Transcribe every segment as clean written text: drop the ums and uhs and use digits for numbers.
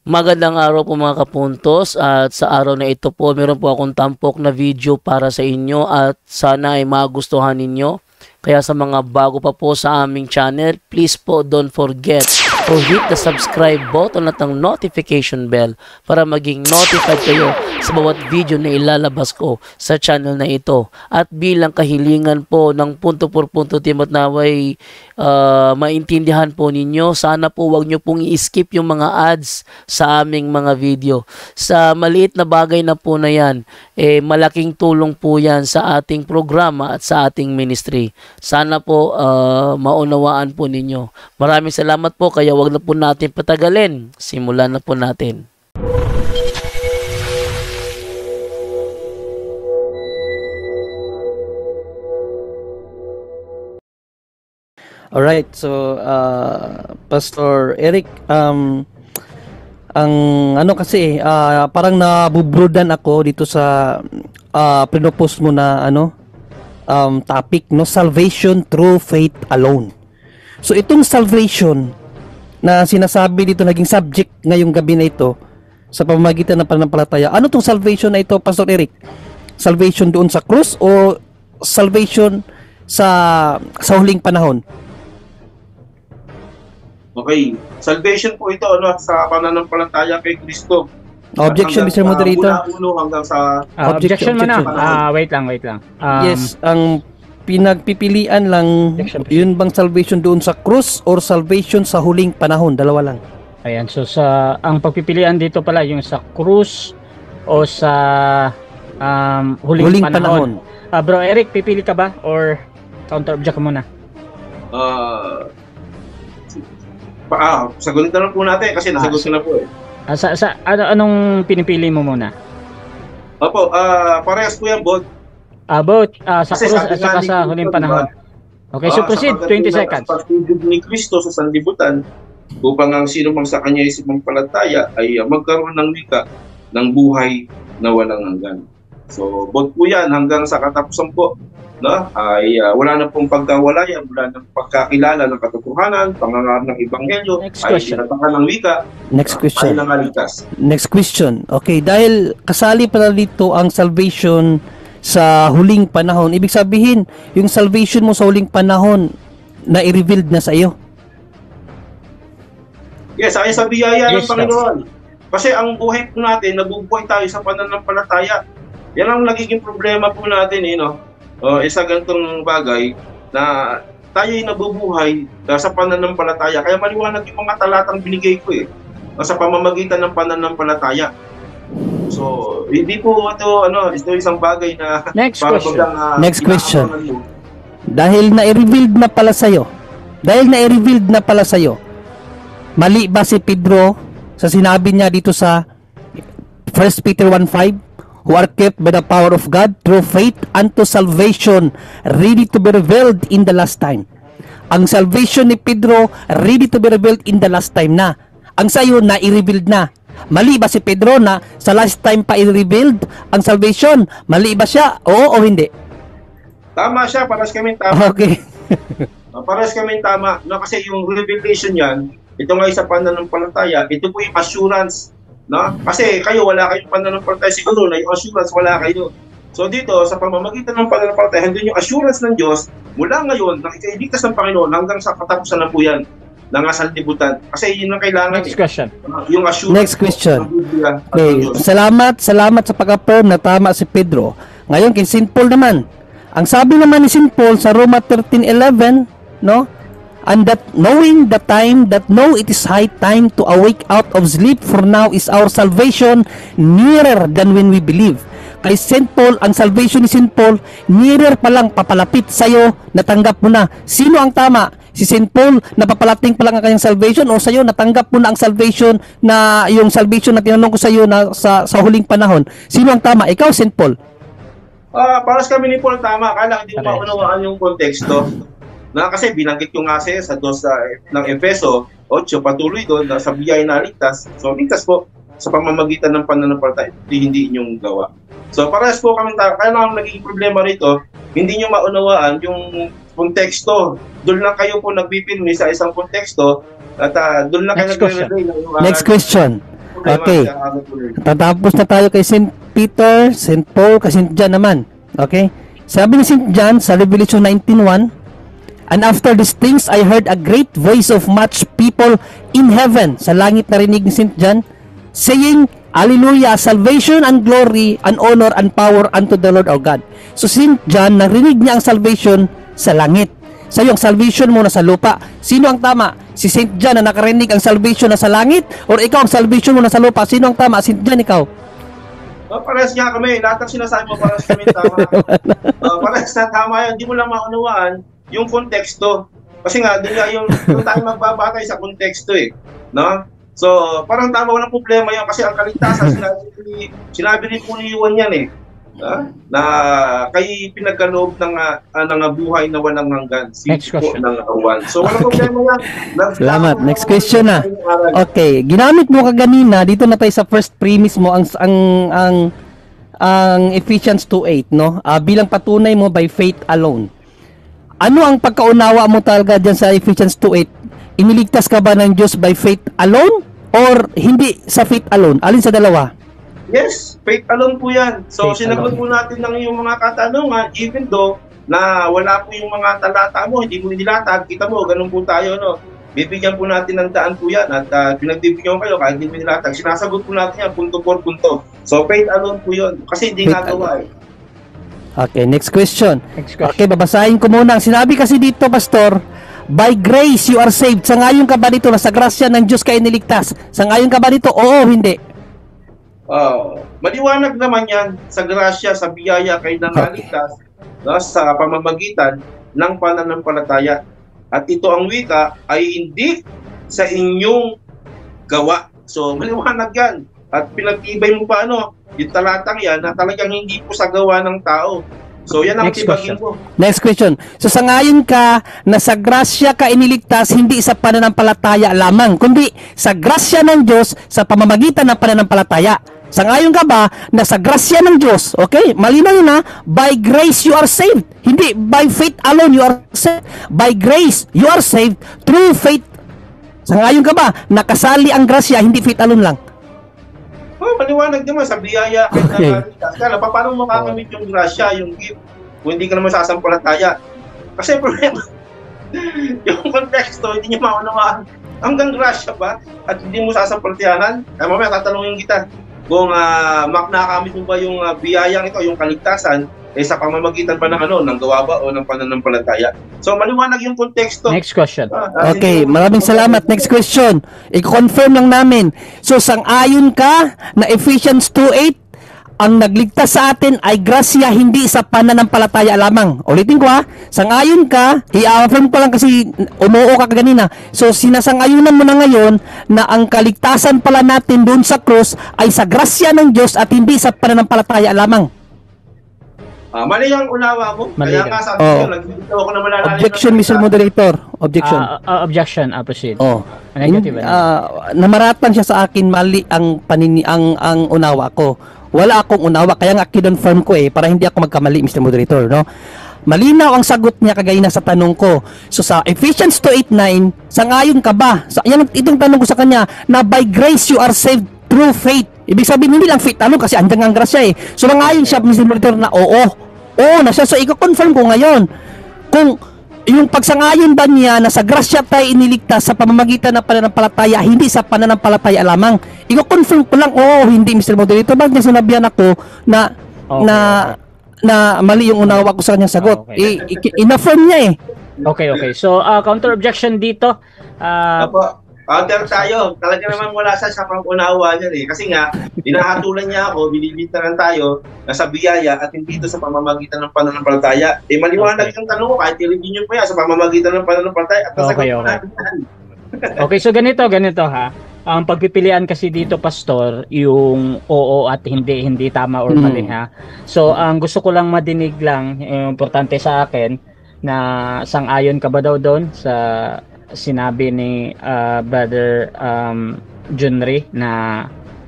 Magandang araw po mga kapuntos, at sa araw na ito po meron po akong tampok na video para sa inyo at sana ay magustuhan ninyo. Kaya sa mga bago pa po sa aming channel, please po don't forget to hit the subscribe button at ang notification bell para maging notified kayo sa bawat video na ilalabas ko sa channel na ito. At bilang kahilingan po ng punto por punto team at naway maintindihan po ninyo, sana po wag nyo pong i-skip yung mga ads sa aming mga video. Sa maliit na bagay na po na yan, malaking tulong po yan sa ating programa at sa ating ministry. Sana po maunawaan po ninyo. Maraming salamat po, kaya wag na po natin patagalin. Simulan na po natin. Alright, so Pastor Eric, ang ano kasi parang nabubrodan ako dito sa pinopost mo na topic, no, salvation through faith alone. So itong salvation na sinasabi dito, naging subject ngayong gabi na ito sa pamamagitan ng pananampalataya. Ano tong salvation na ito, Pastor Eric? Salvation doon sa krus o salvation sa huling panahon? Okay, salvation po ito sa pananampalataya kay Kristo. Objection, Mr. Moderator. Mula uno hanggang sa objection muna. Wait lang. Yes, ang pinagpipilian lang, yun bang salvation doon sa krus or salvation sa huling panahon? Dalawa lang. Ayan, so ang pagpipilian dito pala yung sa krus o sa huling panahon. Bro Eric, pipili ka ba or counter object ka muna? Sagutin na lang po natin kasi nasagot ko na po eh. Anong pinipili mo muna? Opo, parehas po yan, Bod. Both sa krus at saka sa huling panahon. Okay, so proceed, 20 seconds. Sa pagtubig ni Kristo sa sanlibutan, upang ang sino mang sa kanya isip palataya ay magkaroon ng wika ng buhay na walang hanggan. So, both po yan hanggang sa katapusan po, no? Ay wala na pong pagkawalayan, wala na pagkakilala ng katotohanan, pangangaral ng ebanghelyo, ay tinatakan ng wika. Next question. Ay nangaligtas. Next question. Okay, dahil kasali pala dito ang salvation sa huling panahon, ibig sabihin, yung salvation mo sa huling panahon na i-revealed na sa iyo. Yes, ay sa biyaya ng Panginoon. Kasi ang buhay po natin, nabubuhay tayo sa pananampalataya. Yan ang nagiging problema po natin, no? Isa ganitong bagay na tayo'y nabubuhay sa pananampalataya. Kaya maliwanag yung mga talatang binigay ko sa pamamagitan ng pananampalataya. So, hindi po ito isang bagay na next question. Next question. Dahil na-revealed na pala sa'yo, mali ba si Pedro sa sinabi niya dito sa 1 Peter 1:5? Who are kept by the power of God through faith unto salvation, ready to be revealed in the last time. Ang salvation ni Pedro, ready to be revealed in the last time na. Ang sayo na i-revealed na. Mali ba si Pedro na sa last time pa i-revealed ang salvation? Mali ba siya? Oo o hindi? Tama siya, paras kami tama. Okay. Paras kami tama. No, kasi yung revelation yan, ito nga isa pananampalataya, ito po yung assurance. No? Kasi kayo wala kayong pananampalataya, siguro na yung assurance wala kayo. So dito sa pamamagitan ng pananampalataya, andun yung assurance ng Diyos mula ngayon na ikailigtas ng Panginoon hanggang sa katapusan na po yan ng sanlibutan. Kasi yun ang kailangan. Next question. Yung assurance. Next question. Okay. Salamat sa pag-affirm na tama si Pedro. Ngayon kay St. Paul naman. Ang sabi naman ni St. Paul sa Roma 13:11, no? And that knowing the time that now it is high time to awake out of sleep, for now is our salvation nearer than when we believe. Kay St. Paul, ang salvation ni St. Paul, nearer pa lang, papalapit sa'yo, natanggap mo na. Sino ang tama? Si St. Paul, napapalating pa lang ang kanyang salvation, o sa'yo, natanggap mo na ang salvation na, yung salvation na tinanong ko sa'yo na sa huling panahon. Sino ang tama? Ikaw, St. Paul? Paras kami ni Paul tama, kaya hindi mo maunawaan yung konteksto. Na kasi binanggit yung nga sa dos ng Efeso 8, patuloy doon na sa biyaya na ligtas. So ligtas po sa pamamagitan ng pananampalataya, hindi inyong gawa. So parehas po kami, kaya lang naging problema rito, hindi nyo maunawaan yung konteksto. Doon lang kayo po nagbipilmi sa isang konteksto at doon lang kayo Next question. problema. Okay. Tatapos na tayo kay St. Peter, St. Paul, kay St. John naman. Okay? Sabi ni St. John sa Revelation 19:1, and after these things, I heard a great voice of much people in heaven. Sa langit narinig ni St. John, saying, Hallelujah, salvation and glory and honor and power unto the Lord our God. So St. John, narinig niya ang salvation sa langit. Sa yung salvation mo na sa lupa. Sino ang tama? Si St. John na nakarinig ang salvation na sa langit? Or ikaw ang salvation mo na sa lupa? Sino ang tama? St. John, ikaw? Parehas nga kami. Lahat ng sinasabi mo, parehas kami tama. Parehas na tama yan. Hindi mo lang maunawaan yung konteksto. Kasi nga, din nga yung tayo magbabatay sa konteksto eh. No? So, parang tama, walang problema yan. Kasi ang kaligtasan, sinabi rin po ni Juan yan eh. Na kay pinagkaloob ng buhay na walang hanggan. Next question. So walang problema yan. Salamat. Next question na. Okay, ginamit mo kaganina dito na tayo sa first premise mo ang Ephesians 2:8, no? Bilang patunay mo by faith alone. Ano ang pagkaunawa mo talaga diyan sa Ephesians 2:8? Iniligtas ka ba ng Diyos by faith alone or hindi sa faith alone? Alin sa dalawa? Yes, faith alone po yan. So, Faith sinagot po natin ng yung mga katanungan, even though na wala po yung mga talata mo, hindi mo nilatag, kita mo, ganun po tayo, no? Bibigyan po natin ng daan po yan at pinagbibigyan kayo kahit hindi mo nilatag. Sinasagot po natin yan, punto por punto. So, faith alone po yun. Kasi hindi nagawa eh. Okay, next question. Next question. Okay, babasahin ko muna. Sinabi kasi dito, Pastor, by grace you are saved. Sangayon ka ba dito na sa grasya ng Diyos kayo niligtas? Sangayon ka ba dito? Oo, hindi. Maliwanag naman yan sa grasya, sa biyaya kayo nangaligtas sa pamamagitan ng pananampalataya. At ito ang wika ay hindi sa inyong gawa. So maliwanag yan. At pinagtibay mo pa yung talatang yan na talagang hindi po sa gawa ng tao. So yan ang tibagin ko. Next question. So sangayon ka na sa grasya ka iniligtas hindi sa pananampalataya lamang, kundi sa grasya ng Diyos sa pamamagitan ng pananampalataya. Sangayon ka ba na sa grasya ng Diyos, okay? Malinaw yun na, by grace you are saved. Hindi by faith alone you are saved. By grace you are saved through faith. Sangayon ka ba? Nakasali ang grasya, hindi faith alone lang. Maliwanag naman sa biyaya kayo nangaligtas. Kaya paano mo makakamit yung grasya, yung gift, kung hindi ka naman sasampalataya? Kasi problema, yung konteksto, hindi nyo maunawaan. Hanggang grasya ba? At hindi mo sasampalatayanan? Kaya mamaya tatanungin kita, kung nakamit mo ba yung biyayang ito, yung kaligtasan, sa pamamagitan pa ng ng gawa ba o ng pananampalataya. So maliwanag yung konteksto. Next question. Okay, maraming salamat. Next question. I-confirm lang namin. So sang-ayon ka na Ephesians 2:8, ang nagligtas sa atin ay grasya, hindi sa pananampalataya lamang. Ulitin ko sang-ayon ka, i-affirm ko lang kasi umuo ka kanina. So sinasang-ayunan mo na ngayon na ang kaligtasan pala natin doon sa cross ay sa grasya ng Diyos at hindi sa pananampalataya lamang. Mali ang unawa mo. Mali Kaya nga sabi ko, nagbibitaw ako na malalalim. Objection, Mr. Moderator. Objection. Objection, proceed. Negative. Namaratan siya sa akin, mali ang ang unawa ko. Wala akong unawa, kaya nga kinonfirm ko para hindi ako magkamali, Mr. Moderator, no? Malinaw ang sagot niya kagaya sa tanong ko. So sa Ephesians 2:8-9, sangayon ka ba? Itong tanong ko sa kanya, na by grace you are saved through faith. Ibig sabihin hindi lang faith kasi andyan ang grasya So nangayon siya, Mr. Moderator, na oo na siya. So i-confirm ko ngayon kung yung pagsangayon ba niya na sa grasya tayo iniligtas sa pamamagitan ng pananampalataya, hindi sa pananampalataya lamang. I-confirm ko lang, hindi, Mr. Moderator. Bakit niya sinabihan ako na mali yung unawa ko sa kanyang sagot? In-affirm niya Okay. So, counter objection dito. Counter tayo. Talaga naman wala sa pang-unawa niyan Kasi nga, hinahatulan niya ako, binibintangan tayo, nasa biyaya at hindi ito sa pamamagitan ng pananampalataya. Maliwanag yung tanong ko, kahit i-review nyo pa yan, sa pamamagitan ng pananampalataya at nasagot natin. Okay, so ganito ha. Ang pagpipilian kasi dito, Pastor, yung oo at hindi tama or mali ha. So, ang gusto ko lang madinig lang, importante sa akin, na sang-ayon ka ba daw doon sa sinabi ni Brother Junri na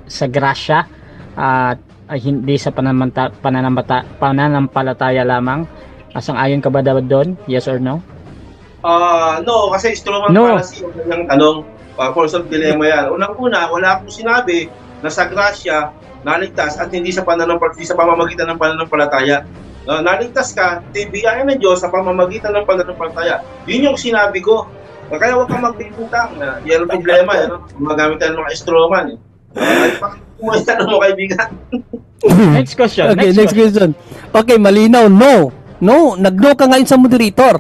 sa grasya at hindi sa pananampalataya lamang. Sang-ayon ka ba daw doon? Yes or no? No, kasi instrument fallacy yung kanyang tanong. False of dilemma yan. Unang-una, wala akong sinabi na sa grasya, naligtas at hindi sa pamamagitan ng pananampalataya. Naligtas ka, biyaya ng Diyos sa pamamagitan ng pananampalataya. Yun yung sinabi ko. Kaya huwag kang magbibintang. Yan ang problema. Magamit tayo ng mga strawman. Ay, pakikita mo kaibigan. Next question. Okay, next question. Okay, malinaw. No, nag-no ka ngayon sa moderator.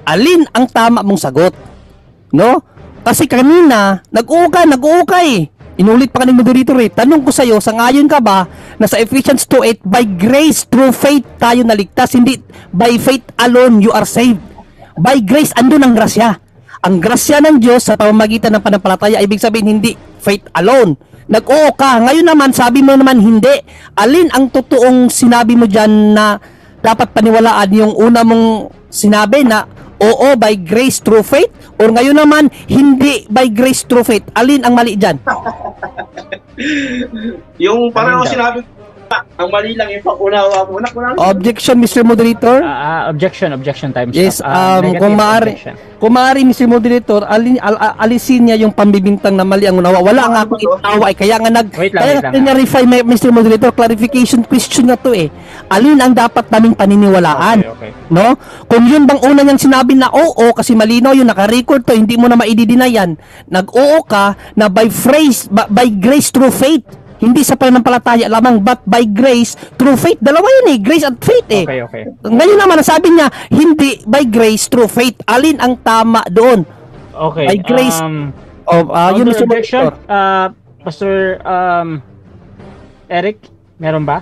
Alin ang tama mong sagot? No? Kasi kanina, nag-oo ka eh. Inulit pa ka ng moderator eh. Tanong ko sa'yo, sangayon ka ba na sa Ephesians 2:8, by grace through faith tayo naligtas, hindi by faith alone you are saved. By grace, andun ang grasya. Ang grasya ng Diyos sa pamamagitan ng pananampalataya, ibig sabihin hindi faith alone. Nag-oo ka. Ngayon naman, sabi mo naman hindi. Alin ang totoong sinabi mo dyan na dapat paniwalaan? Yung una mong sinabi na oo, by grace through faith? Or ngayon naman, hindi by grace through faith? Alin ang mali dyan? Yung parang sinabi ko, ang mali lang yung pag-unawa mo. Objection, Mr. Moderator? Objection time stop. Yes, kung maaari, Mr. Moderator, alisin niya yung pambibintang na mali ang unawa. Wala ang akong itawa eh. Kaya nga clarify, Mr. Moderator, clarification question na to eh. Alin ang dapat naming paniniwalaan? Okay. No? Kung yun bang una niyang sinabi na oo, kasi malinaw yun, naka-record to, hindi mo na maididina yan. Nag-oo ka na by grace through faith. Hindi sa pananampalataya lamang, but by grace through faith. Dalawa yun eh, grace at faith eh. Okay. Ngayon naman, nasabi niya, hindi by grace through faith. Alin ang tama doon? Okay. By grace. Yun yung objection. Pastor Eric, meron ba?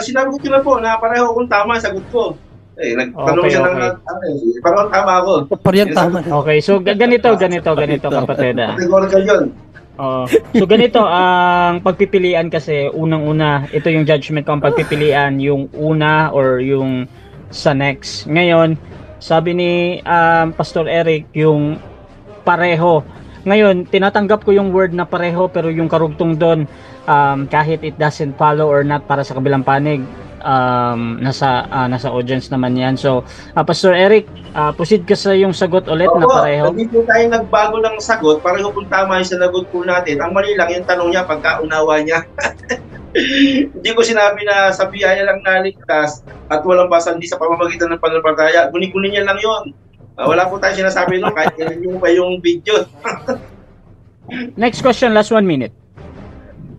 Sinabi ko na po na pareho kung tama ang sagot ko. Nagtanong siya ng parang tama ako. Parang tama. Okay, so ganito kapatid. Categorical yun. So ganito, ang pagpipilian kasi, unang-una, ito yung judgment ko, ang pagpipilian, yung una or yung sa next. Ngayon, sabi ni Pastor Eric, yung pareho. Ngayon, tinatanggap ko yung word na pareho, pero yung karugtong doon, kahit it doesn't follow or not para sa kabilang panig, nasa audience naman yan. So, Pastor Eric, proceed ka sa yung sagot ulit na pareho. Hindi po tayo nagbago ng sagot, pareho kung tama yung sinagot po natin. Ang mali lang yung tanong niya, pagkaunawa niya. Hindi ko sinabi na sa biyaya lang naligtas at walang basa, hindi sa pamamagitan ng pananampalataya. Guni-guni niya lang yun. Wala po tayo sinasabi nun, kahit yun pa yung video. Next question, last 1 minute.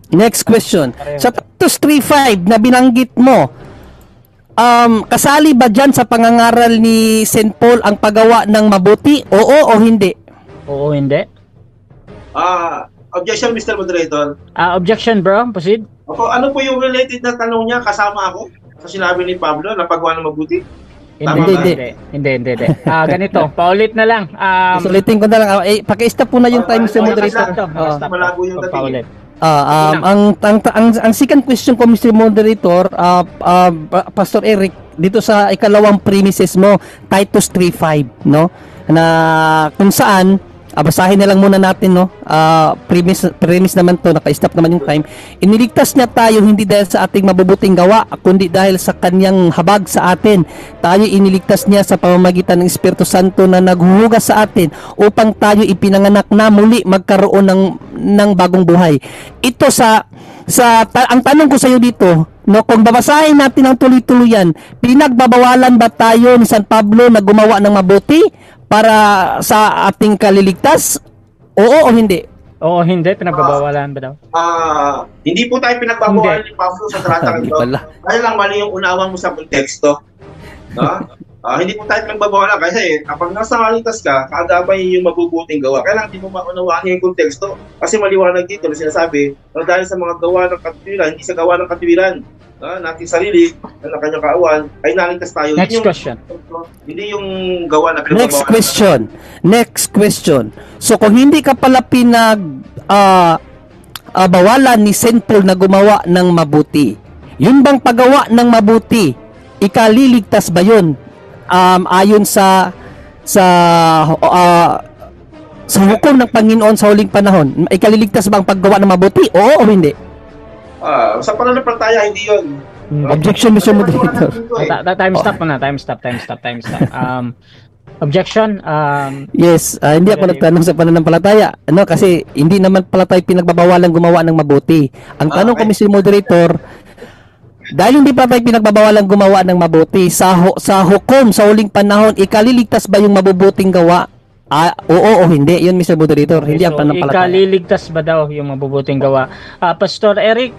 Next question. Sa Titus 3:5 na binanggit mo, kasali ba dyan sa pangangaral ni St. Paul ang paggawa ng mabuti? Oo o hindi? Oo, hindi. Objection, Mr. Moderator. Objection, bro. Proceed. Ano po yung related na tanong niya? Kasama ako sa sinabi ni Pablo na paggawa ng mabuti? Hindi. Ganito, paulit na lang. Sulitin ko na lang. Paki-stop po na yung time, Mr. Moderator. Malago yung dating. Ang second question ko, Mr. Moderator, Pastor Eric, dito sa ikalawang premises mo, Titus 3:5, no? Na kung saan, basahin na lang muna natin, no? Premise naman to, naka-stop naman yung time. Iniligtas niya tayo hindi dahil sa ating mabubuting gawa, kundi dahil sa kanyang habag sa atin. Tayo iniligtas niya sa pamamagitan ng Espiritu Santo na naghuhugas sa atin upang tayo ipinanganak na muli magkaroon ng bagong buhay. Ito ang tanong ko sa iyo dito, no, kung babasahin natin ang tuloy-tuluyan, pinagbabawalan ba tayo ni San Pablo na gumawa ng mabuti para sa ating kaliligtas? Oo o hindi? Oo, hindi. Pinagbabawalan ba daw? Hindi po tayo pinagbabawalan ni Pablo sa talatang ito. Kaya lang mali yung unawa mo sa konteksto. Hindi po tayo pinagbabawalan kasi kapag nasa kaligtas ka, kaagapay yung mabubuting gawa. Kaya lang hindi mo maunawaan yung konteksto. Kasi maliwanag dito na sinasabi na dahil sa mga gawa ng katuwiran, hindi sa gawa ng katuwiran nating sarili na kanyang kaawan, ay naligtas tayo. Next question. Hindi yung gawa na pinagbabawalan. Next question. So kung hindi ka pala bawalan ni St. Paul na gumawa ng mabuti, yun bang paggawa ng mabuti, ikaliligtas ba yun? Ayon sa hukom ng Panginoon sa huling panahon, ikaliligtas ba ang paggawa ng mabuti? Oo o hindi? Sa pananampalataya, hindi yun. Objection, Mr. Moderator. Time stop muna. Objection? Yes, hindi ako nagtanong sa pananampalataya. Ano, kasi hindi naman pala tayo pinagbabawalan gumawa ng mabuti. Ang tanong ko, Mr. Moderator, dahil hindi pa tayo pinagbabawalan gumawa ng mabuti, sa hukom, sa huling panahon, ikaliligtas ba yung mabubuting gawa? Oo o hindi. Yun, Mr. Moderator. Okay, hindi ang so pananampalataya. ikaliligtas ba daw yung mabubuting gawa? Pastor Eric,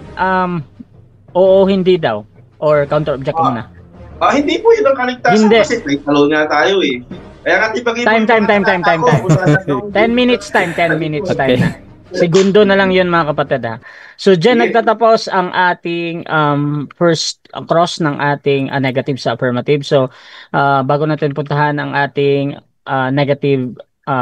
oo, hindi daw. Or counter-object ka muna. Hindi po yun ang kaligtasan Hindi. kasi may talo nga tayo eh. Kaya nga Time. 10 minutes time Okay. na. Segundo na lang yun mga kapatid ha. So dyan nagtatapos ang ating first cross ng ating negative sa affirmative. So bago natin puntahan ang ating negative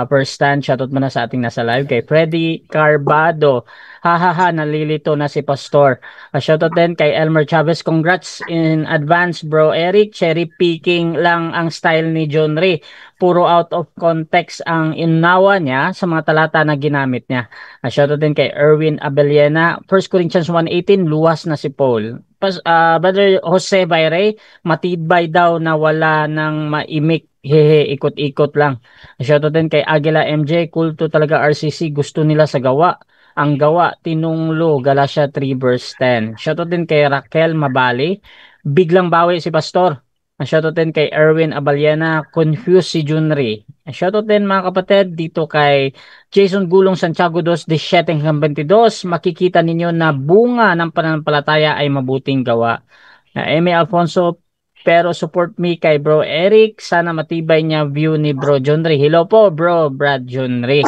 first stand, shoutout muna sa ating nasa live kay Freddy Carbado. Nalilito na si Pastor. Shoutout din kay Elmer Chavez. Congrats in advance bro Eric. Cherry picking lang ang style ni John Ray. Puro out of context ang inawa niya sa mga talata na ginamit niya. Shoutout din kay Erwin Abellena. 1 Corinthians 1:18, luwas na si Paul. Brother Jose Bayre, matibay daw na wala nang maimik. Hehe, ikot-ikot lang. Shoutout din kay Aguila MJ, kulto talaga RCC, gusto nila sa gawa. Ang gawa, tinunglo, Galatia 3 verse 10. Shoutout din kay Raquel Mabali, biglang bawi si Pastor. Shoutout din kay Erwin Abaliana, confused si Junri. Shoutout din mga kapatid dito kay Jason Gulong Santiago 2:17-22. Makikita ninyo na bunga ng pananampalataya ay mabuting gawa. Amy Alfonso, pero support me kay Bro Eric. Sana matibay niya view ni Bro Junri. Hello po Bro Brad Junri.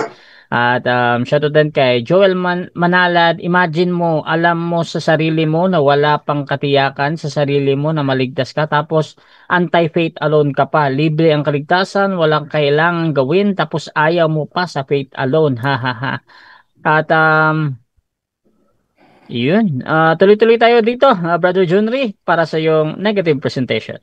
At shoutout din kay Joel Manalad. Imagine mo, alam mo sa sarili mo na wala pang katiyakan sa sarili mo na maligtas ka. Tapos anti-faith alone ka pa. Libre ang kaligtasan, walang kailangan gawin. Tapos ayaw mo pa sa faith alone. Ha. At yun. Tuloy-tuloy tayo dito, Brother Junri, para sa yung negative presentation.